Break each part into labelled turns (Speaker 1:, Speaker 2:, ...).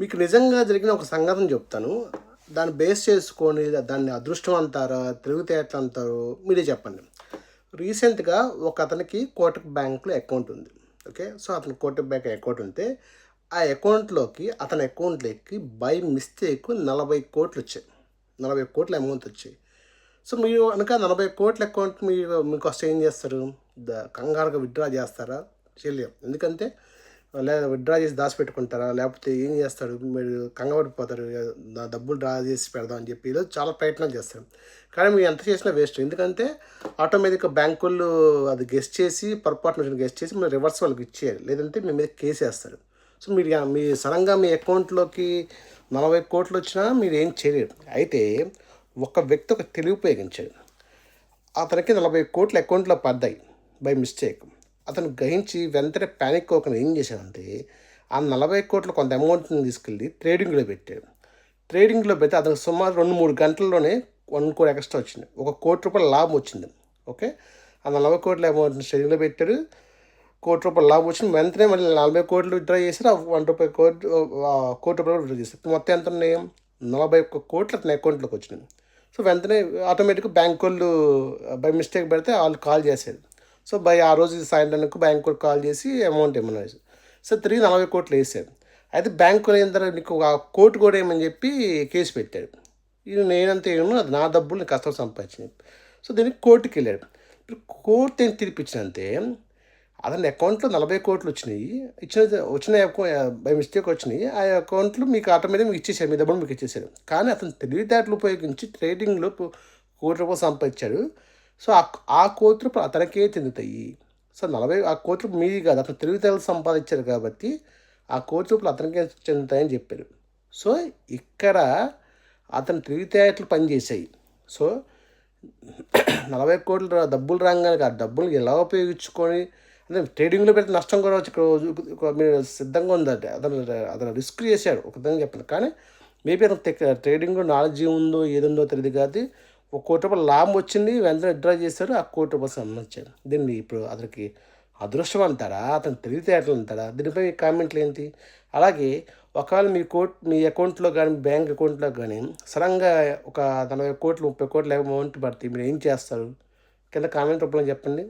Speaker 1: మీకు నిజంగా జరిగిన ఒక సంఘటన చెప్తాను. దాన్ని బేస్ చేసుకొని దాన్ని అదృష్టం అంటారా? తెలివితేటలు అంటారో మీరే చెప్పండి. రీసెంట్‌గా ఒక అతనికి కోటక్ బ్యాంక్‌లో అకౌంట్ ఉంది. ఓకే. సో, అతనికి కోటక్ బ్యాంక్ అకౌంట్ ఉంటే, ఆ అకౌంట్‌లోకి అతని అకౌంట్‌లోకి బై మిస్టేక్ 40,00,00,000 వచ్చాయి. 40,00,00,000 అమౌంట్ వచ్చాయి. సో, మీరు గనక 40,00,00,000 అకౌంట్ మీకొస్తే ఏం చేస్తారు? కంగారుగా విత్‌డ్రా చేస్తారా? చేయలేం. ఎందుకంటే లేదా విత్‌డ్రా చేసి దాచిపెట్టుకుంటారా? లేకపోతే ఏం చేస్తారు? మీరు కంగారుపడిపోతారు. నా డబ్బులు డ్రా చేసి పెడదాం అని చెప్పి ఈరోజు చాలా ప్రయత్నాలు చేస్తారు. కానీ మీరు ఎంత చేసినా వేస్ట్. ఎందుకంటే ఆటోమేటిక్‌గా బ్యాంకోళ్ళు అది గెస్ చేసి పొరపాటున గెస్ చేసి మీరు రివర్స్ వాళ్ళకి ఇచ్చేయాలి. లేదంటే మీ మీద కేసేస్తారు. సో, మీ సడన్‌గా మీ అకౌంట్‌లోకి 40,00,00,000 వచ్చినా మీరేం చేయలేరు. అయితే ఒక వ్యక్తి ఒక తెలివి ఉపయోగించాడు. అతనికి 40,00,00,000 అకౌంట్‌లో పడ్డాయి బై మిస్టేక్. అతను గ్రహించి వెంటనే పానిక్ అవ్వకుండా ఏం చేశాడంటే, ఆ 40,00,00,000 కొంత అమౌంట్‌ని తీసుకెళ్ళి ట్రేడింగ్‌లో పెట్టాడు. ట్రేడింగ్‌లో పెడితే అతనికి సుమారు 2, 3 గంటల్లోనే 1,00,00,000 ఎక్స్ట్రా వచ్చింది. ఒక ₹1,00,00,000 లాభం వచ్చింది. ఓకే. ఆ 40,00,00,000 అమౌంట్‌ని ట్రేడింగ్‌లో పెట్టాడు. ₹1,00,00,000 లాభం వచ్చింది. వెంటనే మళ్ళీ 40,00,00,000 విత్‌డ్రా చేశారు. ఆ ₹1,00,00,000 విత్‌డ్రా చేశారు. మొత్తం ఎంత ఉన్నాయి? 41,00,00,000 అతని అకౌంట్‌లోకి వచ్చినాయి. సో, వెంటనే ఆటోమేటిక్‌గా బ్యాంకోళ్ళు బై మిస్టేక్ పెడితే ఆళ్ళు కాల్ చేశారు. సో, ఆ రోజు సాయంత్రానికి బ్యాంకోళ్ళకి కాల్ చేసి అమౌంట్ ఇమ్మన్నారు. సో, తిరిగి 40,00,00,000 వేసారు. అయితే బ్యాంకోళ్ళు ఏం తర్వాత నీకు ఆ కోర్టు కూడా ఏమని చెప్పి కేసు పెట్టాడు. ఇది నేనంతే ఏమో అది నా డబ్బులు నేను కష్టం సంపాదించినయి. సో, దీనికి కోర్టుకెళ్ళాడు. ఇప్పుడు కోర్టు ఏం తీర్పిచ్చిందంటే అతని అకౌంట్‌లో 40,00,00,000 వచ్చినాయి. వచ్చిన బై మిస్టేక్ వచ్చినాయి. ఆ అకౌంట్‌లో మీకు ఆటోమేటిక్‌గా మీకు ఇచ్చేసారు. మీ డబ్బులు మీకు ఇచ్చేసారు. కానీ అతను తెలివితేటలు ఉపయోగించి ట్రేడింగ్‌లో ₹1,00,00,000 సంపాదించాడు. సో, ఆ ₹1,00,00,000 అతనికే చెందుతాయి. సో, ఆ ₹1,00,00,000 మీది కాదు. అతను తెలివితేటలు సంపాదించారు కాబట్టి ఆ ₹1,00,00,000 అతనికే చెందుతాయని చెప్పారు. సో, ఇక్కడ అతని తెలివితేటలు పనిచేశాయి. సో, 40,00,00,000 డబ్బులు రాంగానే ఆ డబ్బులు ఎలా ఉపయోగించుకొని అంటే ట్రేడింగ్‌లో పెడితే నష్టం కూడా వచ్చి మీరు సిద్ధంగా ఉందంటే అతను రిస్క్ చేశాడు. ఒక విధంగా చెప్పాలి. కానీ మేబీ అతను ట్రేడింగ్‌లో నాలెడ్జ్ ఏముందో ఏదుందో తెలీదు కానీ ఒక ₹1,00,00,000 లాభం వచ్చింది. వెంటనే విత్‌డ్రా చేశారు. ఆ ₹1,00,00,000 సంపాదించాడు. దీన్ని ఇప్పుడు అతనికి అదృష్టం అంటారా? అతని తెలివితేటలు అంటారా? దీనిపై మీ కామెంట్లు ఏంటి? అలాగే ఒకవేళ మీ అకౌంట్‌లో గానీ, మీ బ్యాంక్ అకౌంట్‌లో గానీ సడెన్‌గా ఒక 40,00,00,000, 30,00,00,000 అమౌంట్ పడితే మీరేం చేస్తారు? కింద కామెంట్ రూపంలో చెప్పండి.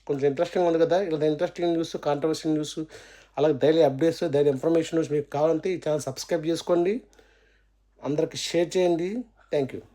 Speaker 1: కొంచెం ఇంట్రెస్టింగ్‌గా ఉంది కదా! ఇలా ఇంట్రెస్టింగ్ న్యూస్, కాంట్రవర్షియల్ న్యూస్ అలాగే daily updates, daily information news మీకు కావాలంటే ఈ ఛానల్ సబ్స్క్రైబ్ చేసుకోండి. అందరికి షేర్ చేయండి. Thank you.